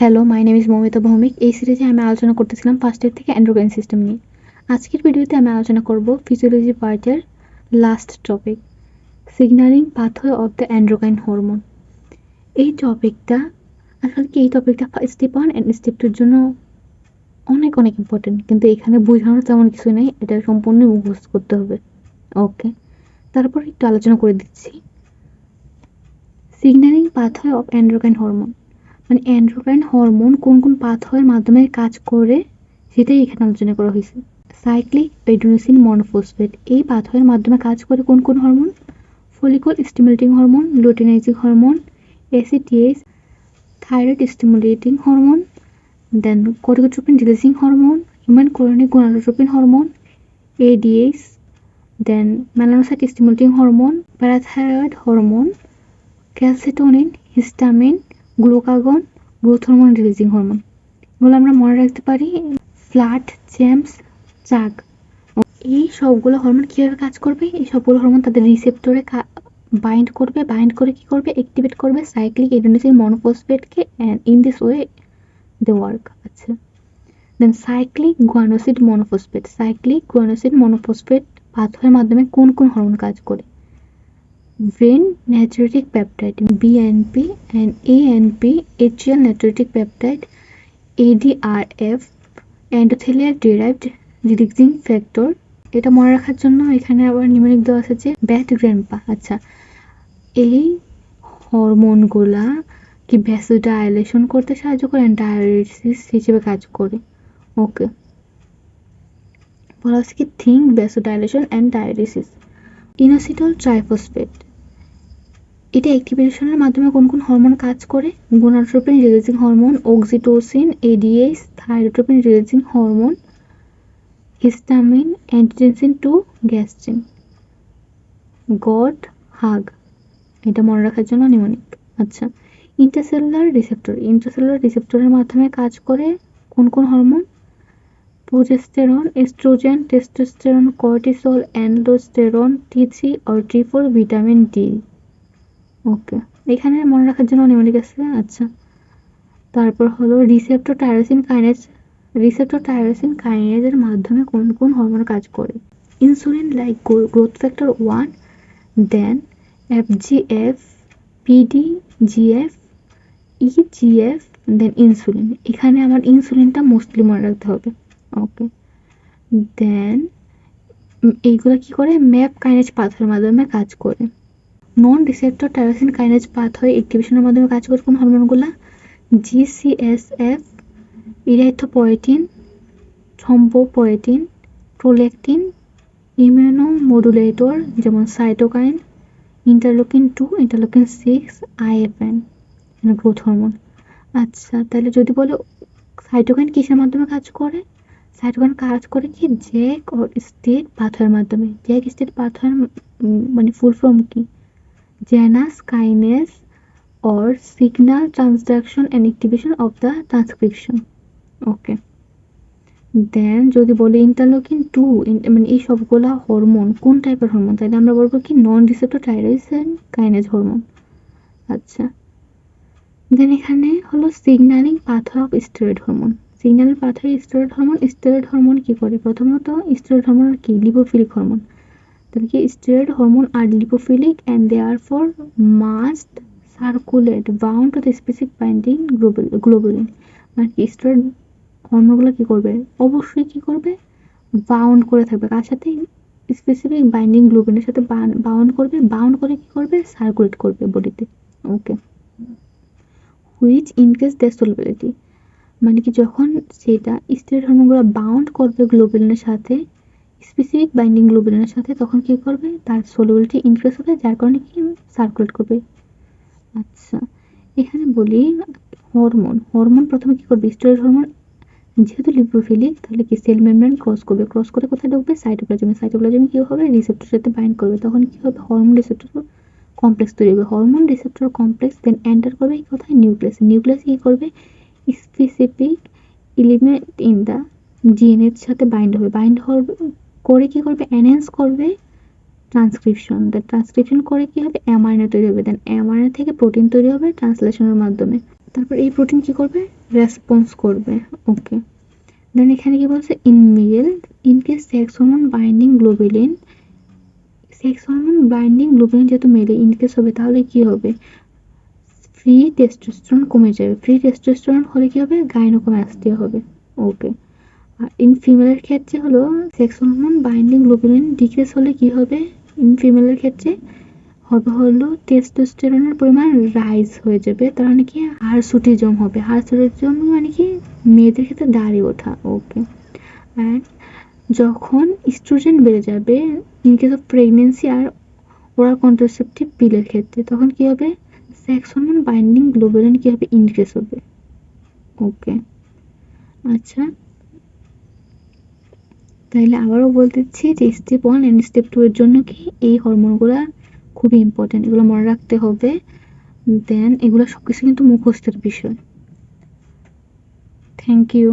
Hello, my name is Moumita Bhowmik. এই সিরিজে আমি আলোচনা করতেছিলাম ফার্স্ট ইয়ার থেকে এন্ডোক্রাইন সিস্টেম নিয়ে। আজকের ভিডিওতে আমি আলোচনা করব ফিজিওলজি পার্টের last topic, signalling pathway of the endocrine hormone. এই টপিকটা স্টেপ 1 অ্যান্ড স্টেপ 2 এর জন্য অনেক অনেক ইম্পর্টেন্ট, কিন্তু এখানে বোঝানোর তেমন কিছু নেই, এটা সম্পূর্ণ মুখস্থ করতে হবে। ওকে, তারপর একটু আলোচনা করে দিচ্ছি। Signalling pathway of endocrine hormone মানে এন্ডোক্রাইন হরমোন কোন কোন পাথওয়ের মাধ্যমে কাজ করে সেটাই এখানে আলোচনা করা হয়েছে। সাইক্লিক এডেনোসিন মনোফসফেট এই পাথওয়ের মাধ্যমে কাজ করে কোন কোন hormone? Follicle stimulating hormone, luteinizing hormone, ACTH, thyroid stimulating hormone, then corticotropin releasing hormone, human chorionic gonadotropin hormone, ADH, then melanocyte stimulating hormone, parathyroid hormone, calcitonin, histamine, glucagon, growth hormone releasing hormone. এগুলো আমরা মনে রাখতে পারি flat, James, চাক। এই সবগুলো hormone কীভাবে কাজ করবে? এই সবগুলো হরমোন তাদের রিসেপ্টরে বাইন্ড করে কি করবে? অ্যাক্টিভেট করবে সাইক্লিক এডেনোসিন মনোফসফেটকে, and in this way they work. আচ্ছা, দেন সাইক্লিক গুয়ানোসিড মনোফসফেট পাথওয়ের মাধ্যমে কোন কোন হরমোন কাজ করে? brain natriuretic peptide BNP and ANP, atrial natriuretic peptide ADRF, endothelial derived releasing factor। এটা মনে রাখার জন্য এখানে আবার নিউমেরিক দেওয়া আছে যে ব্যাট গ্র্যান্ডপা। আচ্ছা, এই হরমোনগুলা কি ভ্যাসোডাইলেশন করতে সাহায্য করে, ডায়ালিসিস হিসেবে কাজ করে। ওকে, বলা হচ্ছে কি think vasodilation and dialysis. Inositol triphosphate এটা অ্যাক্টিভেশনের মাধ্যমে কোন কোন হরমোন কাজ করে? Gonadotropin releasing hormone, oxytocin, ADH, thyrotropin releasing hormone, histamine, angiotensin 2, gastrin. God hug এটা মনে রাখার জন্য নিউমোনিক। আচ্ছা, ইন্ট্রাসেলুলার রিসেপ্টরের মাধ্যমে কাজ করে কোন কোন hormone? Progesterone, estrogen, testosterone, cortisol, aldosterone, T3 or T4, vitamin D. Okay, এখানে মনে রাখার জন্য নিউমেরিক আছে। আচ্ছা, তারপর হলো রিসেপ্টর টাইরোসিন কাইনেজের মাধ্যমে কোন কোন হরমোন কাজ করে? ইনসুলিন লাইক গ্রোথ ফ্যাক্টর 1, দেন FGF, PDGF, EGF, দেন ইনসুলিন। এখানে আমার ইনসুলিনটা মোস্টলি মনে রাখতে হবে। ওকে, দেন এইগুলো কি করে? ম্যাপ কাইনেজ পাথওয়ের মাধ্যমে কাজ করে। নন রিসেপ্টর টাইরোসিন কাইনেজ পাথওয়ে অ্যাক্টিভেশনের মাধ্যমে কাজ করে কোন হরমোনগুলো? GCSF, ইরাইথ্রোপয়েটিন, থ্রম্বোপয়েটিন, প্রোল্যাকটিন, ইমিউনোমodulator যেমন সাইটোকাইন, ইন্টারলুকিন 2, ইন্টারলুকিন 6, IFN, গ্রোথ হরমোন। আচ্ছা, তাহলে যদি বলে সাইটোকাইন কিসের মাধ্যমে কাজ করে? সাইটোকাইন কাজ করে কি জ্যাক অর স্টেট পাথওয়ের মাধ্যমে। জ্যাক স্টেট পাথওয়ের মানে ফুল ফর্ম কি? Janus kinase or signal transduction and activation of the transcription. ওকে, দেন যদি বলি ইন্টারলুকিন 2 মানে এই সবগুলা হরমোন কোন টাইপের হরমোন? তাহলে আমরা বলবো কি non receptor tyrosine kinase hormone. আচ্ছা, দেন এখানে হলো signalling pathway of steroid hormone. Steroid hormone কি করে? প্রথমত স্টেরয়েড হরমোন কি? Lipophilic hormone. তাহলে কি স্টেরয়েড হরমোন আর lipophilic and therefore must circulate bound to the specific binding globulin। মানে কি স্টেরয়েড হরমোনগুলো কি করবে? অবশ্যই কি করবে? বাউন্ড করে থাকবে। কার সাথে? স্পেসিফিক বাইন্ডিং গ্লোবুলিনের সাথে বাউন্ড করে কি করবে? সার্কুলেট করবে বডিতে। ওকে, হুইচ ইনক্রিজ দ্য সলিবিলিটি মানে কি যখন সেটা স্টেরয়েড হরমোনগুলো বাউন্ড করবে গ্লোবুলিনের সাথে, স্পেসিফিক বাইন্ডিং গ্লোবুলিনের সাথে, তখন কি করবে? তার সলিবিলিটি ইনক্রিজ হবে, যার কারণে কি সার্কুলেট করবে। আচ্ছা, এখানে বলি হরমোন প্রথমে কি করবে? স্টেরয়েড হরমোন যেহেতু লিপোফিলিক, তাহলে কি সেল মেমব্রেন ক্রস করে কোথায় ঢুকবে? সাইটোপ্লাজমে কি হবে? রিসেপ্টরের সাথে বাইন্ড করবে, তখন কি হবে? হরমোন রিসেপ্টর কমপ্লেক্স তৈরি হবে। Hormone receptor complex then enter করবে কোথায়? নিউক্লিয়াস কি করবে? স্পেসিফিক এলিমেন্ট ইন দা জিএনএর সাথে বাইন্ড করে কি করবে? এনহ্যান্স করবে ট্রান্সক্রিপশন। ট্রান্সক্রিপশন করে কি হবে? এমআরএনএ তৈরি হবে, দেন এমআরএনএ থেকে প্রোটিন তৈরি হবে ট্রান্সলেশনের মাধ্যমে। তারপর এই প্রোটিন কি করবে, রেসপন্স করবে। ওকে, দেন এখানে কি বলছে, in mail in case sex hormone binding globulin, sex hormone binding globulin যেহেতু মেলে ইনকেস হবে তাহলে কি হবে, ফ্রি টেস্টোস্টেরন কমে যাবে। ফ্রি টেস্টোস্টেরন হলে কি হবে, গাইনোকোমাস্টিয়া হবে। ওকে, আর ইন ফিমেলের ক্ষেত্রে হলো sex hormone binding globulin decrease হলে কি হবে, ইন ফিমেলের ক্ষেত্রে হবে হলো টেস্টোস্টেরনের পরিমাণ রাইজ হয়ে যাবে, তার মানে কি হারসুটিজম হবে। হারসুটিজম মানে কি, মেয়েদের ক্ষেত্রে দাড়ি ওঠা। ওকে, অ্যান্ড যখন ইস্ট্রোজেন বেড়ে যাবে ইন কেস অফ প্রেগনেন্সি আর ওরাল কন্ট্রাসেপটিভ পিলের ক্ষেত্রে, তখন কি হবে, সেক্স হরমোন বাইন্ডিং গ্লোবুলিন কি হবে, ইনক্রিজ হবে। ওকে, আচ্ছা, তাইলে আবারও বলতেছি যে স্টেপ 1 এন্ড স্টেপ 2 এর জন্য কি এই হরমোনগুলো খুবই ইম্পর্টেন্ট, এগুলো মনে রাখতে হবে। দেন এগুলো সবকিছু কিন্তু মুখস্থের বিষয়। Thank you.